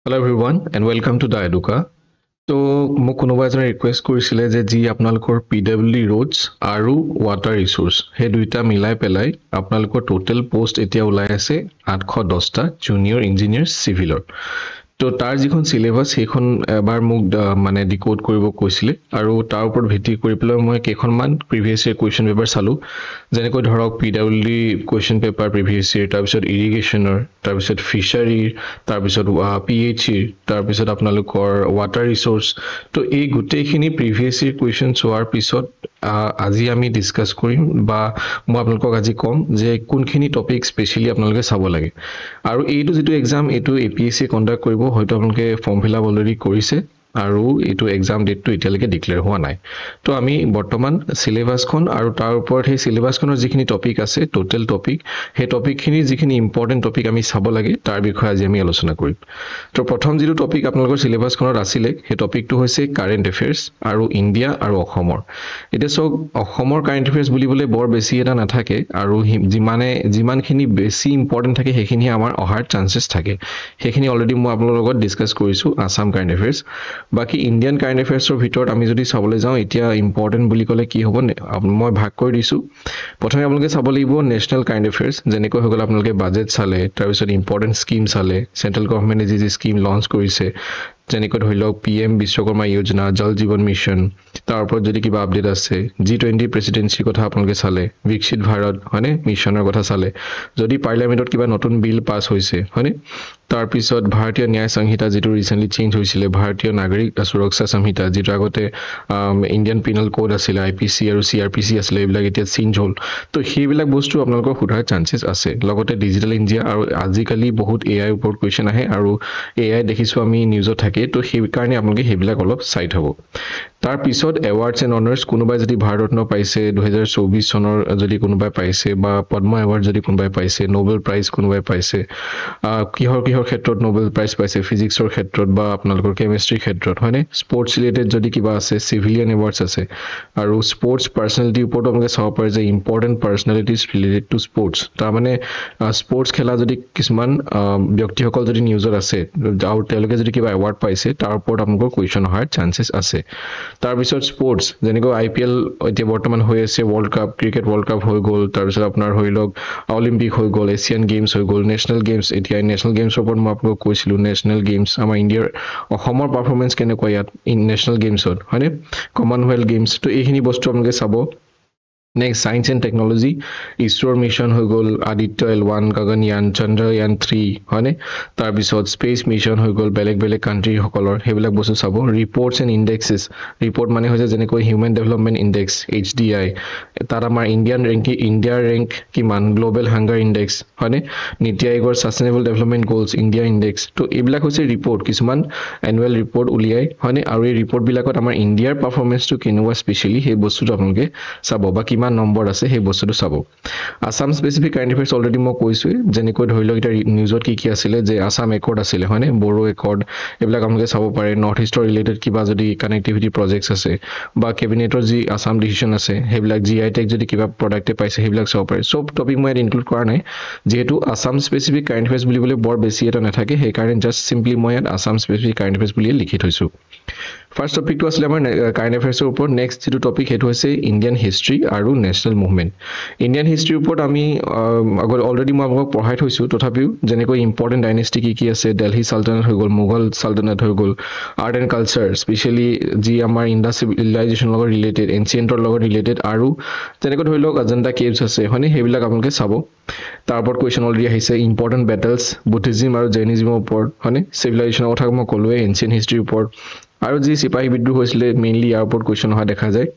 Hello everyone and welcome to the Educa. তো মোক কোনোবা এজনে ৰিকুৱেষ্ট কৰিছিলে যে যি আপোনালোকৰ PWD ৰোডছ আৰু ৱাটাৰ ৰিসোৰ্স সেই দুইটা মিলাই পেলাই আপোনালোকৰ টোটেল পোষ্ট এতিয়া ওলাই আছে 810টা জুনিয়ৰ ইঞ্জিনিয়াৰ সিভিলৰ তো তাৰ যিখন সিলেবাস সেইখন এবাৰ মোক মানে ডিকোড কৰিব কৈছিলে আৰু তাৰ ওপৰত ভিত্তি কৰি পেলাই মই কেইখনমান প্ৰিভিয়াছ ইয়াৰ কোৱেশ্চন পেপাৰ চালো যেনেকৈ ধৰক PWD question paper previous year তাৰ পিছত ইৰিগেশ্যনৰ তাৰ পিছত ফিশাৰীৰ তাৰ পিছত PHE তাৰ পিছত আপোনালোকৰ ৱাটাৰ ৰিসোৰ্স তো এই গোটেইখিনি প্ৰিভিয়াছ ইয়াৰ কোৱেশ্চন চোৱাৰ পিছত আজি আমি ডিসকাস কৰিম বা মই আপোনালোকক আজি কম যে কোনখিনি টপিক স্পেশালি আপোনালোকে চাব লাগে আৰু এইটো যেটো এক্সাম এইটো APSC কন্ডাক্ট কৰিব হয়তো আপোনালোকে ফৰ্ম ফিল আপ অলৰেডি কৰিছে আৰু এইটো এক্সাম ডেটটো এতিয়ালৈকে ডিক্লেয়াৰ হোৱা নাই তো আমি বৰ্তমান সিলেবাসখন আৰু তাৰ ওপৰত সেই সিলেবাসখনৰ যিখিনি টপিক আছে টোটেল টপিক সেই টপিকখিনি যিখিনি ইম্পৰ্টেন্ট টপিক আমি চাব লাগে তাৰ বিষয়ে আজি আমি আলোচনা কৰিম তো প্ৰথম যিটো টপিক আপোনালোকৰ সিলেবাসখনত আছিল সেই টপিকটো হৈছে কাৰেন্ট এফেয়াৰ্স আৰু ইণ্ডিয়া আৰু অসমৰ এটা সব অসমৰ কাৰেন্ট এফেয়াৰ্স বুলিবলে বৰ বেছি এটা নাথাকে আৰু যিমানখিনি বেছি ইম্পৰ্টেন্ট থাকে সেইখিনি আমাৰ অহাৰ চান্সেস থাকে সেইখিনি অলৰেডি মই আপোনালোকৰ লগত ডিসকাস কৰিছো আসাম কাৰেন্ট এফেয়াৰ্স বাকি ইন্ডিয়ান কাৰেন্ট এফেয়াৰ্সৰ ভিতৰত আমি যদি চাবলৈ যাওঁ এতিয়া ইম্পৰ্টেন্ট বুলি ক'লে কি হ'ব মই ভাগ কৰি দিছো প্ৰথমে আপোনালোকে চাব লাগিব নেশনাল কাৰেন্ট এফেয়াৰ্স যেনেকৈ হৈ গ'ল আপোনালোকে বাজেট চালে তাৰ পিছত ইম্পৰ্টেন্ট স্কিম চালে সেন্ট্ৰেল গভৰ্ণমেণ্টে যি স্কিম লঞ্চ কৰিছে যেনেকৈ ধৰি লওক PM বিশ্বকৰ্মা যোজনা জল জীৱন মিছন তাৰ ওপৰত যদি কিবা আপডেট আছে G20 প্ৰেসিডেন্সিৰ কথা আপোনালোকে চালে বিকশিত ভাৰত হয়নে মিছনৰ কথা চালে যদি পাৰ্লিয়ামেন্টত কিবা নতুন বিল পাস হৈছে হয়নে তাৰ পিছত ভাৰতীয় ন্যায় সংহিতা যেটো ৰিসেন্টলি চেঞ্জ হৈছিল ভাৰতীয় নাগৰিক সুৰক্ষা সংহিতা যেটো আগতে ইণ্ডিয়ান পিনাল কোড আছিল IPC আৰু CRPC আছিল এইবিলাক এতিয়া চেঞ্জ হ'ল তো সেইবিলাক বস্তু আপোনালোকৰ খুধাৰ চান্সেস আছে লগতে ডিজিটেল ইণ্ডিয়া আৰু আজিকালি বহুত AI ওপৰত কোৱেশ্চন আহে আৰু AI দেখিছো আমি নিউজত থাকে তো সেই কাৰণে আপোনালোকে সেইবিলাক অলপ চাই থব তাৰ পিছত এৱাৰ্ডছ এণ্ড অনাৰ্স কোনোবাই যদি ভাৰতৰত্ন পাইছে 2024 চনৰ যদি কোনোবাই পাইছে বা পদ্ম এৱাৰ্ড যদি কোনোবাই পাইছে নোবেল প্ৰাইজ কোনোবাই পাইছে কিহৰ ক্ষেত্ৰত নোবেল প্ৰাইজ পাইছে ফিজিক্সৰ ক্ষেত্ৰত বা আপোনালোকৰ কেমিষ্ট্ৰি ক্ষেত্ৰত হয়নে স্পৰ্টছ ৰিলেটেড যদি কিবা আছে সিভিলিয়ান এৱাৰ্ডছ আছে আৰু স্পৰ্টছ পাৰ্সনালিটি ওপৰত আপোনালোকে চাব পাৰে যে ইম্পৰ্টেন্ট পাৰ্সনালিটিজ ৰিলেটেড টু স্পৰ্টছ তাৰ মানে স্পৰ্টছ খেলা যদি কিছুমান ব্যক্তিসকল যদি নিউজত আছে আৰু তেওঁলোকে যদি কিবা এৱাৰ্ড পাইছে তাৰ ওপৰত আপোনালোকৰ কোৱেশ্চন অহাৰ চান্সেস আছে তাৰ পিছত স্পৰ্টছ যেনেকৈ IPL এতিয়া বৰ্তমান হৈ আছে world cup cricket world cup হৈ গ'ল তাৰ পিছত আপোনাৰ হৈ লওক অলিম্পিক হৈ গ'ল এছিয়ান গেমছ হৈ গ'ল নেশনাল গেমছ এতিয়া নেশনাল গেমছৰ ওপৰত মই আপোনালোকক কৈছিলো নেশনাল গেমছ আমাৰ ইণ্ডিয়াৰ অসমৰ পাৰফৰমেন্স কেনেকুৱা ইয়াত ইন নেশনাল গেমছত হয়নে কমনৱেলথ গেমছ তো এইখিনি বস্তু আপোনালোকে চাব Next, science and technology, ISRO mission হৈ গ'ল আদিত্য L1 গগনয়ান চন্দ্ৰয়ান 3 হয়নে তাৰ পিছত স্পেস মিশন হৈ গ'ল বেলেগ কান্ট্ৰি সকলৰ হেবিলাক বস্তু চাব ৰিপৰ্টছ এণ্ড ইনডেক্সেস ৰিপৰ্ট মানে হৈছে যেনেকৈ হিউম্যান ডেভেলপমেন্ট ইনডেক্স HDI তাৰ আমাৰ ইণ্ডিয়াৰ ৰেংক কিমান গ্লোবেল হাংগাৰ ইনডেক্স হয়নে নীতি আয়োগৰ সাস্টেইনেবল ডেভেলপমেন্ট গোলছ ইণ্ডিয়া ইনডেক্স তো এইবিলাক হৈছে ৰিপৰ্ট কিছুমান এনুৱেল ৰিপৰ্ট উলিয়াই হয়নে আৰু এই ৰিপৰ্ট বিলাকত আমাৰ ইণ্ডিয়াৰ পাৰফৰমেন্সটো কেনেকুৱা স্পেশালি সেই বস্তুটো আপোনালোকে চাব বা কিমান নম্বৰ আছে সেই বস্তুটো চাব আসাম স্পেসিফিক কাৰেন্ট এফেয়াৰ্স অলৰেডি মই কৈছো যেনেকৈ ধৰি লওক এটা নিউজত কি আছিল যে আসাম একৰ্ড আছিল হয়নে বড়ো একৰ্ড এইবিলাক আপোনালোকে চাব পাৰে নৰ্থ ইষ্টৰ ৰিলেটেড কিবা যদি কানেক্টিভিটি প্ৰজেক্টছ আছে বা কেবিনেটৰ যি আসাম ডিসিশন আছে সেইবিলাক GI টেক যদি কিবা প্ৰডাক্টে পাইছে সেইবিলাক চাব পাৰে সব টপিক মই ইনক্লুড কৰা নাই যেহেতু আসাম স্পেসিফিক কাৰেন্ট এফেয়াৰ্স বুলিবলে বৰ বেছি এটা নাথাকে সেই কাৰণে জাস্ট সিম্পলি মই আসাম স্পেসিফিক কাৰেন্ট এফেয়াৰ্স বুলি লিখি থৈছো ফাৰ্স্ট টপিকটো আছিল আমাৰ কাৰেন্ট এফেয়াৰ্সৰ ওপৰত নেক্সট যেটো টপিক হেতু হৈছে ইণ্ডিয়ান হিষ্ট্ৰী আৰু নেশনাল মুভমেন্ট ইণ্ডিয়ান হিষ্ট্ৰীৰ ওপৰত আমি অলৰেডি মই আপোনাক পঢ়াই থৈছো তথাপিও যেনেকৈ ইম্পৰ্টেন্ট ডাইনেষ্টি কি আছে দিল্লী সালতানাত হৈ গ'ল মোগল সালতানাত হৈ গ'ল আৰ্ট এণ্ড কালচাৰ স্পেশালি যি আমাৰ ইণ্ডাছ চিভিলাইজেশ্যন লগত ৰিলেটেড এনচিয়েন্টৰ লগত ৰিলেটেড আৰু যেনেকৈ ধৰি লওক অজন্তা কেভছ আছে হয়নে সেইবিলাক আপোনালোকে চাব তাৰ ওপৰত কোৱেশ্চন অলৰেডি আহিছে ইম্পৰ্টেন্ট বেটেলছ বুদ্ধিজম আৰু জৈনিজমৰ ওপৰত হয়নে চিভিলাইজেশ্যনৰ কথা মই ক'লোৱে এনচিয়েন্ট হিষ্ট্ৰীৰ ওপৰত আৰু যি সিপাহী বিদ্ৰোহ হৈছিল মেইনলি ইয়াৰ ওপৰত কোৱেশ্চন অহা দেখা যায়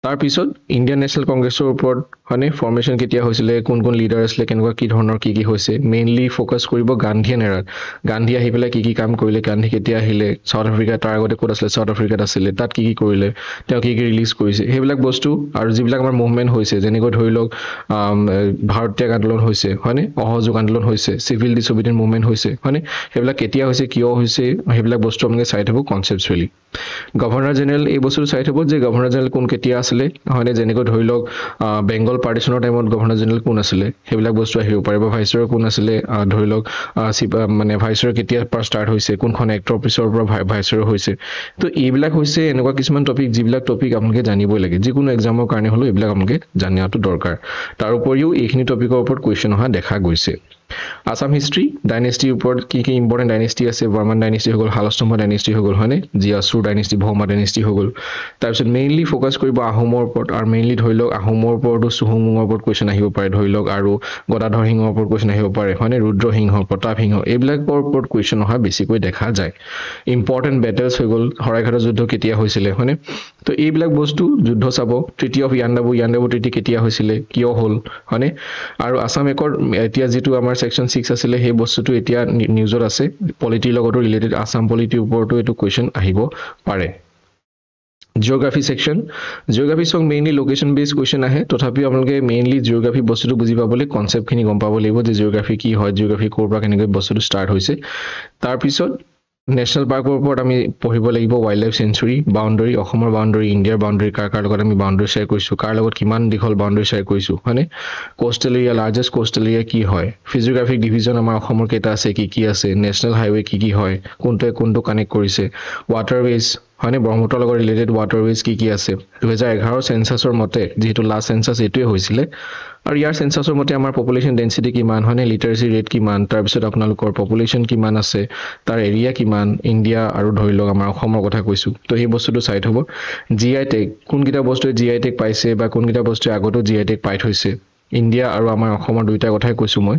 তাৰ পিছত ইণ্ডিয়ান নেশনাল কংগ্ৰেছৰ ওপৰত হয়নে ফৰ্মেশন কেতিয়া হৈছিল কোন লিডাৰ আছিল কেনেকুৱা কি ধৰণৰ কি হৈছে মেইনলি ফোকাস কৰিব গান্ধীয়ান এৰাত গান্ধী আহি পেলাই কি কাম কৰিলে গান্ধী কেতিয়া আহিলে সাউথ আফ্ৰিকা তাৰ আগতে ক'ত আছিল সাউথ আফ্ৰিকাত আছিল তাত কি কৰিলে তেওঁ কি ৰিলিজ কৰিছে সেইবিলাক বস্তু আৰু যিবিলাক আমাৰ মুভমেন্ট হৈছে যেনেকৈ ধৰি লওক ভাৰতীয় আন্দোলন হৈছে হয়নে অহযোগ আন্দোলন হৈছে সিভিল ডিsobedience মুভমেন্ট হৈছে হয়নে সেইবিলাক কেতিয়া হৈছে কিয় হৈছে সেইবিলাক বস্তু আমি চাই থাকো কনসেপচুৱেলি গভৰ্ণৰ জেনেৰেল এই বস্তু চাই থাকো যে গভৰ্ণৰ জেনেৰেল কোন কেতিয়া আছিলে হয়নে যেনেকৈ ধৰি লওক বেংগল পাৰ্টিশনৰ টাইমত গভৰ্ণৰ জেনেৰেল কোন আছিলে সেইবিলাক বস্তু আহিব পাৰে বা ভাইসৰয় কোন আছিলে ধৰি লওক মানে ভাইসৰয় কেতিয়া পৰা ষ্টাৰ্ট হৈছে কোনখন এক্টৰ অফিচৰ পৰা ভাইসৰয় হৈছে তো এইবিলাক হৈছে এনেকুৱা কিছুমান টপিক যিবিলাক টপিক আপোনালোকে জানিবই লাগে যিকোনো এক্সামৰ কাৰণে হলো এইবিলাক আপোনালোকে জানিয়াটো দৰকাৰ তাৰ উপৰিও এইখিনি টপিকৰ ওপৰত কোৱেশ্চন অহা দেখা গৈছে আসাম হিষ্ট্ৰী ডাইনেষ্টিৰ ওপৰত কি কি ইম্পৰ্টেণ্ট ডাইনেষ্টি আছে বৰ্মন ডাইনেষ্টি হৈ গ'ল হালস্তম্ভ ডাইনেষ্টি হৈ গ'ল হয়নে জিয়াছুৰ ডাইনেষ্টি ভৌমা ডাইনেষ্টি হৈ গ'ল তাৰপিছত মেইনলি ফ'কাছ কৰিব আহোমৰ ওপৰত আৰু মেইনলি ধৰি লওক আহোমৰ ওপৰতো চুহুংমুঙৰ ওপৰত কুৱেশ্যন আহিব পাৰে ধৰি লওক আৰু গদাধৰ সিংহৰ ওপৰত কুৱেশ্যন আহিব পাৰে হয়নে ৰুদ্ৰসিংহ প্ৰতাপ সিংহ এইবিলাকৰ ওপৰত কুৱেশ্যন অহা বেছিকৈ দেখা যায় ইম্পৰ্টেণ্ট বেটেলছ হৈ গ'ল শৰাইঘাটৰ যুদ্ধ কেতিয়া হৈছিলে হয়নে তো এইবিলাক বস্তু যুদ্ধ চাব ট্ৰিটি অফ ইয়াণ্ডাবু ট্ৰিটি কেতিয়া হৈছিলে কিয় হ'ল হয়নে আৰু আসাম একৰ এতিয়া যিটো আমাৰ সেকশন 6 আছিলে সেই বস্তুটো এতিয়া নিউজত আছে পলিটিৰ লগত ৰিলেটেড আসাম পলিটিৰ ওপৰতো এটো কোৱেশ্চন আহিব পাৰে জিওগ্ৰাফি সেকশন জিওগ্ৰাফি সং মেইনলি লোকেশন বেসড কোৱেশ্চন আহে তথাপিও আপোনালোকে মেইনলি জিওগ্ৰাফি বস্তুটো বুজি পাবলৈ কনসেপ্টখিনি গম পাব লাগিব যে জিওগ্ৰাফি কি হয় জিওগ্ৰাফি ক'ৰ পৰা কেনেকৈ বস্তুটো ষ্টাৰ্ট হৈছে তাৰ পিছত নেশনাল পাৰ্কৰ ওপৰত আমি পঢ়িব লাগিব ওয়াইল্ড লাইফ সেঞ্চুৰী বাউণ্ডাৰী অসমৰ বাউণ্ডাৰী ইণ্ডিয়াৰ বাউণ্ডাৰী কাৰ লগত আমি বাউণ্ডাৰী শেয়াৰ কৰিছো কাৰ লগত কিমান দীঘল বাউণ্ডাৰী শেয়াৰ কৰিছো হয়নে coastal area largest coastal area কি হয় ফিজিওগ্ৰাফিক ডিভিজন আমাৰ অসমৰ কেইটা আছে কি আছে নেশনাল হাইৱে কি হয় কোনটো কানেক্ট কৰিছে ৱাটাৰৱেজ হয়নে ব্ৰহ্মপুত্ৰৰ লগত ৰিলেটেড ৱাটাৰৱেজ কি আছে 2011 সেন্সাছৰ মতে যেহেতু লাষ্ট সেন্সাছ এটোৱে হৈছিলে আৰু ইয়াৰ সেন্সাছৰ মতে আমাৰ পপুলেশন ডেন্সিটি কিমান হয়নে লিটাৰেসি ৰেট কিমান তাৰ পিছত আপোনালোকৰ পপুলেশন কিমান আছে তাৰ এৰিয়া কিমান ইণ্ডিয়া আৰু ধৰি লওক আমাৰ অসমৰ কথা কৈছো তো এই বস্তুটো সাইড হ'ব জিআই টেগ কোনকিটা বস্তুৱে জিআই টেগ পাইছে বা কোনকিটা বস্তুৱে আগতো জিআই টেগ পাই থৈছে ইণ্ডিয়া আৰু আমাৰ অসমৰ দুইটা কথাই কৈছো মই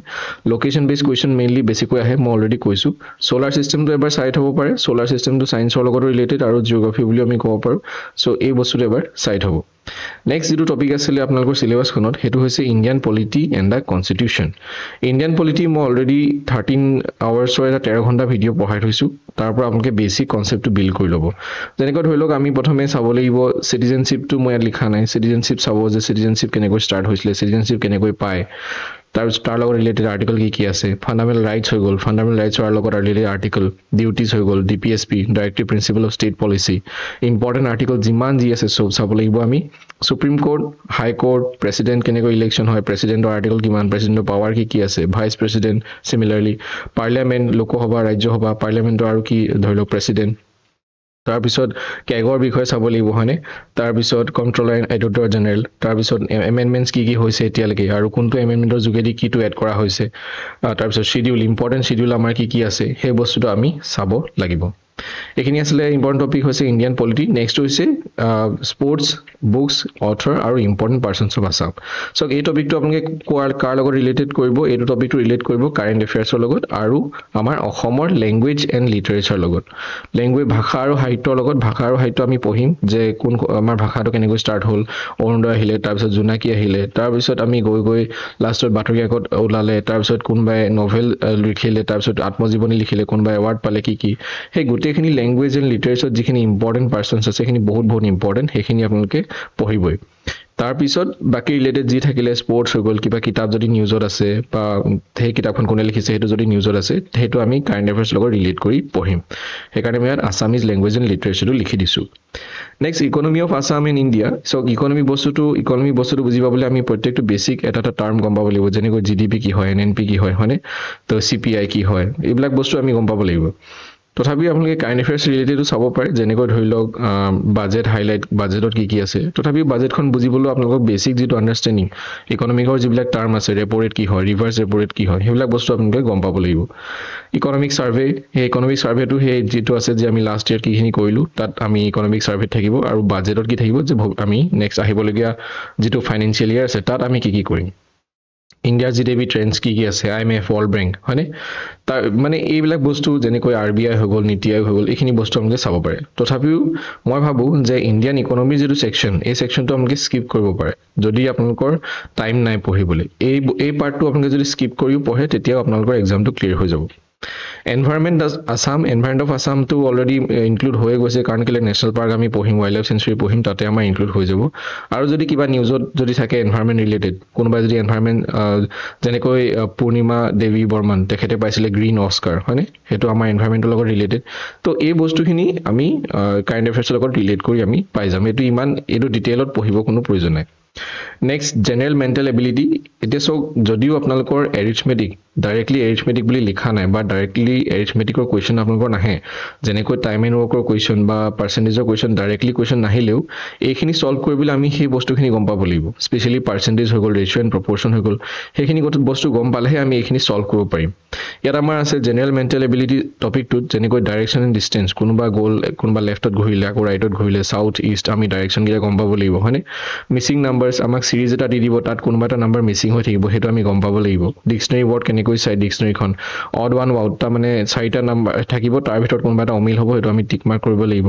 লোকেশন বেস কোৱেশ্চন মেইনলি বেছিকৈ আহে মই অলৰেডি কৈছো সোলাৰ সিস্টেমটো এবাৰ সাইড হ'ব পাৰে সোলাৰ সিস্টেমটো সায়েন্সৰ লগত ৰিলেটেড আৰু জিওগ্ৰাফি বুলি আমি ক'ব পাৰো সো এই বস্তুটো এবাৰ সাইড হ'ব নেক্সট যেটো টপিক আছিল আপোনালোকৰ সিলেবাসখনত হেতু হৈছে Indian polity and the constitution Indian polity মই অলৰেডি 13 আৱাৰ্ছৰ এটা 13 ঘণ্টা ভিডিঅ' পঢ়াই থৈছো তাৰ পৰা আপোনালোকে বেসিক কনসেপ্টটো বিল্ড কৰি ল'ব যেনেকৈ ধৰি লওক আমি প্ৰথমে চাব লাগিব সিটিজেনশিপটো মই লিখা নাই সিটিজেনশিপ চাব যে সিটিজেনশিপ কেনেকৈ ষ্টাৰ্ট হৈছিলে সিটিজেনশিপ কেনেকৈ পায় তাৰ লগত ৰিলেটেড আৰ্টিকল কি আছে ফান্ডামেন্টাল ৰাইটস হৈ গ'ল ফান্ডামেন্টাল ৰাইটছৰ লগত ৰিলেটেড আৰ্টিকল ডিউটিজ হৈ গ'ল DPSP directive principle of state policy important article যিমান যি আছে সব চাব লাগিব আমি Supreme Court High Court president কেনেকৈ ইলেকশ্যন হয় প্ৰেসিডেন্টৰ আৰ্টিকল কিমান প্ৰেসিডেন্টৰ পাৱাৰ কি আছে vice president similarly parliament Lok Sabha Rajya Sabha পাৰ্লিয়ামেন্টৰ আৰু কি ধৰি লওক প্ৰেসিডেন্ট তাৰ পিছত কেগৰ বিষয়ে চাব লাগিব হয়নে তাৰ পিছত কন্ট্ৰোলাৰ এণ্ড এডিটৰ জেনেৰেল তাৰ পিছত এমেন্ডমেন্টছ কি হৈছে এতিয়ালৈকে আৰু কোনটো এমেন্ডমেন্টৰ যোগেদি কিটো এড কৰা হৈছে তাৰ পিছত শিডিউল ইম্পৰ্টেন্ট শিডিউল আমাৰ কি আছে সেই বস্তুটো আমি চাব লাগিব এখিনি আসলে ইম্পৰ্টেন্ট টপিক হৈছে ইণ্ডিয়ান পলিটি নেক্সট হৈছে স্পোৰ্টছ বুকস অথৰ আৰু ইম্পৰ্টেন্ট পাৰ্সনছ অফ আসাম সো এই টপিকটো আপোনালোকে কাৰ লগত ৰিলেটেড কৰিব এইটো টপিকটো ৰিলেট কৰিব কাৰেন্ট এফেয়াৰ্ছৰ লগত আৰু আমাৰ অসমৰ ল্যাঙ্গুৱেজ এণ্ড লিটাৰেচাৰ লগত ল্যাঙ্গুৱেজ ভাষা আৰু সাহিত্যৰ লগত ভাষা আৰু সাহিত্য আমি পঢ়িম যে কোন আমাৰ ভাষাটো কেনেকৈ ষ্টাৰ্ট হ'ল অৰুণোদয় আহিলে তাৰ পিছত জোনাকী আহিলে তাৰ পিছত আমি গৈ লাষ্টত বাতৰি কাকত ওলালে তাৰ পিছত কোনবাই নভেল লিখিলে তাৰ পিছত আত্মজীৱনী লিখিলে কোনবাই এৱাৰ্ড পালে কি সেই গোটেইখিনি ল্যাঙ্গুৱেজ এণ্ড লিটাৰেচাৰ যিখিনি ইম্পৰ্টেন্ট পাৰ্সনছ আছে সেইখিনি বহুত ইম্পৰ্টেন্ট সেইখিনি আপোনালোকে পঢ়িবই তাৰ পিছত বাকি ৰিলেটেড যি থাকিলে স্পোৰ্টছ হৈ গ'ল কিবা কিতাপ যদি নিউজত আছে বা সেই কিতাপখন কোনে লিখিছে সেইটো যদি নিউজত আছে সেইটো আমি কাৰেন্ট এফেয়াৰ্ছ লগত ৰিলেট কৰি পঢ়িম সেইকাৰণে মই আসামিজ ল্যাঙ্গুৱেজ এণ্ড লিটাৰেচাৰটো লিখি দিছো next economy of Assam in India so economy বস্তুটো বুজি পাবলৈ আমি প্ৰত্যেকটো বেসিক এটা টাৰ্ম গম পাব লাগিব যেনেকৈ জিডিপি কি হয় এনএনপি কি হয় হয়নে তো সিপিআই কি হয় এইবিলাক বস্তু আমি গম পাব লাগিব তথাপি আপোনালোকে কাৰেন্ট এফেয়াৰ্ছ ৰিলেটেডো চাব পাৰে যেনেকৈ ধৰি লওক বাজেট হাইলাইট বাজেটত কি আছে তথাপি বাজেটখন বুজিবলৈ আপোনালোকক বেসিক যেটো আন্ডাৰষ্টেণ্ডিং ইকোনমিকৰ যিবিলাক টাৰ্ম আছে ৰেপো ৰেট কি হয় ৰিভাৰ্ছ ৰেপো ৰেট কি হয় সেইবিলাক বস্তু আপোনালোকে গম পাব লাগিব ইকোনমিক সাৰ্ভে এই ইকোনমিক সাৰ্ভেটো সেই যেটো আছে যে আমি লাষ্ট ইয়াৰ কিখিনি কৰিলো তাত আমি ইকোনমিক সাৰ্ভেত থাকিব আৰু বাজেটত কি থাকিব যে আমি নেক্সট আহিবলগীয়া যেটো ফাইনান্সিয়েল ইয়াৰ আছে তাত আমি কি কৰিম ইণ্ডিয়াৰ জিডিপি ট্ৰেন্ডছ কি আছে আইএমএফ ওয়াৰ্ল্ড বেংক হয়নে তাৰ মানে এইবিলাক বস্তু যেনেকৈ আৰবিআই হৈ গ'ল নীতি আয়োগ হৈ গ'ল এইখিনি বস্তু আপোনালোকে চাব পাৰে তথাপিও মই ভাবো যে ইণ্ডিয়ান ইকোনমিৰ যেটো সেকশন এই সেকশনটো আপোনালোকে স্কিপ কৰিব পাৰে যদি আপোনালোকৰ টাইম নাই পঢ়িবলৈ এই পাৰ্টটো আপোনালোকে যদি স্কিপ কৰিও পঢ়ে তেতিয়াও আপোনালোকৰ এক্সামটো ক্লিয়াৰ হৈ যাব এনভাইৰনমেণ্ট অফ আছামটো অলৰেডি ইনক্লুড হৈ গৈছে কাৰণ কেলে নেশ্যনেল পাৰ্ক আমি পঢ়িম ৱাইল্ড লাইফ চেঞ্চুৰী পঢ়িম তাতে আমাৰ ইনক্লুড হৈ যাব আৰু যদি কিবা নিউজত যদি থাকে এনভাইৰনমেণ্ট ৰিলেটেড কোনোবাই যদি এনভাইৰনমেণ্ট যেনেকৈ পূৰ্ণিমা দেৱী বৰ্মন তেখেতে পাইছিলে গ্ৰীণ অস্কাৰ হয়নে সেইটো আমাৰ এনভাইৰনমেণ্টৰ লগত ৰিলেটেড তো এই বস্তুখিনি আমি কাৰেণ্ট এফেয়াৰ্ছৰ লগত ৰিলেট কৰি আমি পাই যাম এইটো ডিটেইলত পঢ়িব কোনো প্ৰয়োজন নাই নেক্সট জেনেৰেল মেণ্টেল এবিলিটি এতিয়া চাওক যদিও আপোনালোকৰ এৰিথমেটিক ডাইৰেক্টলি এৰিথমেটিক বুলি লিখা নাই বা ডাইৰেক্টলি এৰিথমেটিকৰ কুৱেশ্যন আপোনালোকৰ নাহে যেনেকৈ টাইম এণ্ড ৱৰ্কৰ কুৱেশ্যন বা পাৰ্চেণ্টেজৰ কুৱেশ্যন ডাইৰেক্টলি কুৱেশ্যন নাহিলেও এইখিনি ছল্ভ কৰিবলৈ আমি সেই বস্তুখিনি গম পাব লাগিব স্পেচিয়েলি পাৰ্চেণ্টেজ হৈ গ'ল ৰেচিঅ' এণ্ড প্ৰপৰ্চন হৈ গ'ল সেইখিনি বস্তু গম পালেহে আমি এইখিনি ছল্ভ কৰিব পাৰিম ইয়াত আমাৰ আছে জেনেৰেল মেণ্টেল এবিলিটি টপিকটোত যেনেকৈ ডাইৰেকশ্যন এণ্ড ডিষ্টেঞ্চ কোনোবা লেফ্টত ঘূৰিলে আকৌ ৰাইটত ঘূৰিলে চাউথ ইষ্ট আমি ডাইৰেকশ্যনকেইটা গম পাব লাগিব হয়নে মিচিং নাম্বাৰছ আমাক চিৰিজ এটা দি দিব তাত কোনোবা এটা নাম্বাৰ মিচিং হৈ থাকিব সেইটো আমি গম পাব লাগিব ডিক্সনেৰী ৱৰ্ড কেনেকৈ চাই ডিক্সনেৰীখন অড ওৱান আউটটা মানে 4টা নাম্বাৰ থাকিব তাৰ ভিতৰত কোনোবা এটা অমিল হ'ব সেইটো আমি টিক মাৰ্ক কৰিব লাগিব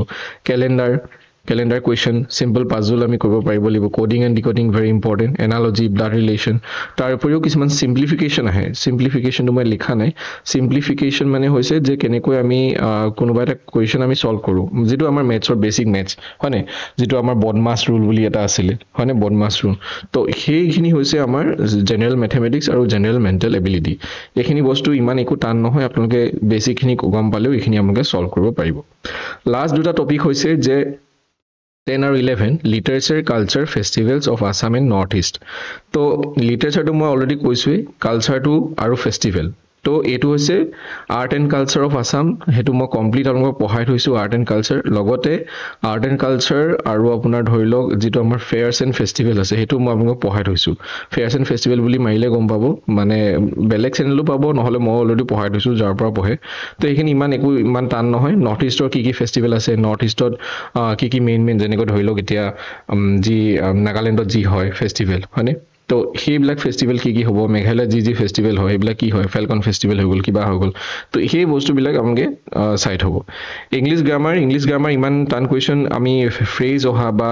কেলেণ্ডাৰ কুৱেশ্যন চিম্পল পাজল আমি কৰিব পাৰিব লাগিব coding and decoding very important analogy blood relation তাৰ উপৰিও কিছুমান চিম্প্লিফিকেশ্যন আহে চিম্প্লিফিকেশ্যনটো মই লিখা নাই চিম্প্লিফিকেশ্যন মানে হৈছে যে কেনেকৈ আমি কোনোবা এটা কুৱেশ্যন আমি ছল্ভ কৰোঁ যিটো আমাৰ মেথছৰ বেছিক মেথছ হয়নে যিটো আমাৰ বডমাছ ৰুল বুলি এটা আছিলে হয়নে বডমাছ ৰুল তো সেইখিনি হৈছে আমাৰ জেনেৰেল মেথমেটিক্স আৰু জেনেৰেল মেণ্টেল এবিলিটি এইখিনি বস্তু ইমান একো টান নহয় আপোনালোকে বেছিকখিনি গম পালেও এইখিনি আপোনালোকে ছল্ভ কৰিব পাৰিব লাষ্ট দুটা টপিক হৈছে যে 10 আৰু 11 literature culture festivals of Assam and north east তো লিটাৰেচাৰটো মই অলৰেডি কৈছোঁৱেই কালচাৰটো আৰু ফেষ্টিভেল তো এইটো হৈছে art and culture of Assam সেইটো মই কমপ্লিট আপোনালোকক পঢ়াই থৈছোঁ আৰ্ট এণ্ড কালচাৰ লগতে আৰ্ট এণ্ড কালচাৰ আৰু আপোনাৰ ধৰি লওক যিটো আমাৰ ফেয়াৰ্ছ এণ্ড ফেষ্টিভেল আছে সেইটো মই আপোনালোকক পঢ়াই থৈছোঁ ফেয়াৰ্ছ এণ্ড ফেষ্টিভেল বুলি মাৰিলে গম পাব মানে বেলেগ চেনেলো পাব নহ'লে মই অলৰেডি পঢ়াই থৈছোঁ যাৰ পৰা পঢ়ে তো এইখিনি ইমান টান নহয় নৰ্থ ইষ্টৰ কি ফেষ্টিভেল আছে নৰ্থ ইষ্টত কি মেইন যেনেকৈ ধৰি লওক এতিয়া যি নাগালেণ্ডত যি হয় ফেষ্টিভেল হয়নে তো সেইবিলাক ফেষ্টিভেল কি হ'ব মেঘালয়ত যি ফেষ্টিভেল হয় সেইবিলাক কি হয় ফেলকন ফেষ্টিভেল হৈ গ'ল কিবা হৈ গ'ল তো সেই বস্তুবিলাক আপোনালোকে চাই থ'ব ইংলিছ গ্ৰামাৰ ইমান টান কুৱেশ্যন আমি ফ্ৰেজ অহা বা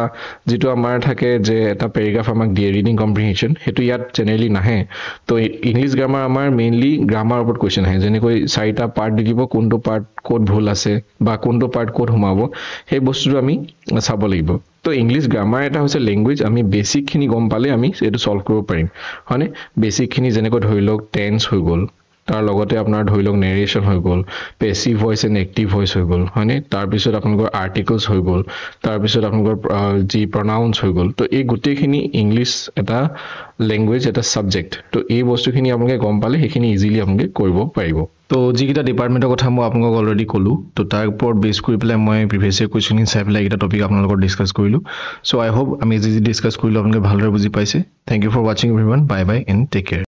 যিটো আমাৰ থাকে যে এটা পেৰেগ্ৰাফ আমাক দিয়ে ৰিডিং কম্প্ৰিহেনশ্যন সেইটো ইয়াত জেনেৰেলি নাহে তো ইংলিছ গ্ৰামাৰ আমাৰ মেইনলি গ্ৰামাৰৰ ওপৰত কুৱেশ্যন আহে যেনেকৈ 4টা পাৰ্ট দি দিব কোনটো পাৰ্ট ক'ত ভুল আছে বা কোনটো পাৰ্ট ক'ত সোমাব সেই বস্তুটো আমি চাব লাগিব তো ইংলিছ গ্ৰামাৰ এটা হৈছে লেংগুৱেজ আমি বেছিকখিনি গম পালে আমি এইটো ছল্ভ কৰিব পাৰিম হয়নে বেছিকখিনি যেনেকৈ ধৰি লওক টেন্স হৈ গ'ল তাৰ লগতে আপোনাৰ ধৰি লওক নেৰেশ্যন হৈ গ'ল passive voice and active voice হৈ গ'ল হয়নে তাৰপিছত আপোনালোকৰ আৰ্টিকলছ হৈ গ'ল তাৰপিছত আপোনালোকৰ যি প্ৰনাউন্স হৈ গ'ল তো এই গোটেইখিনি ইংলিছ এটা লেংগুৱেজ এটা ছাবজেক্ট তো এই বস্তুখিনি আপোনালোকে গম পালে সেইখিনি ইজিলি আপোনালোকে কৰিব পাৰিব তো যিকেইটা ডিপাৰ্টমেণ্টৰ কথা মই আপোনালোকক অলৰেডি ক'লোঁ তো তাৰ ওপৰত বেছ কৰি পেলাই মই প্ৰিভিয়াছ ইয়েৰ কুৱেশ্যনখিনি চাই পেলাই এইকেইটা টপিক আপোনালোকৰ ডিছকাছ কৰিলোঁ চ' আই হোপ আমি যি ডিছকাছ কৰিলোঁ আপোনালোকে ভালদৰে বুজি পাইছে থেংক ইউ ফৰ ৱাচিং everyone bye bye and take care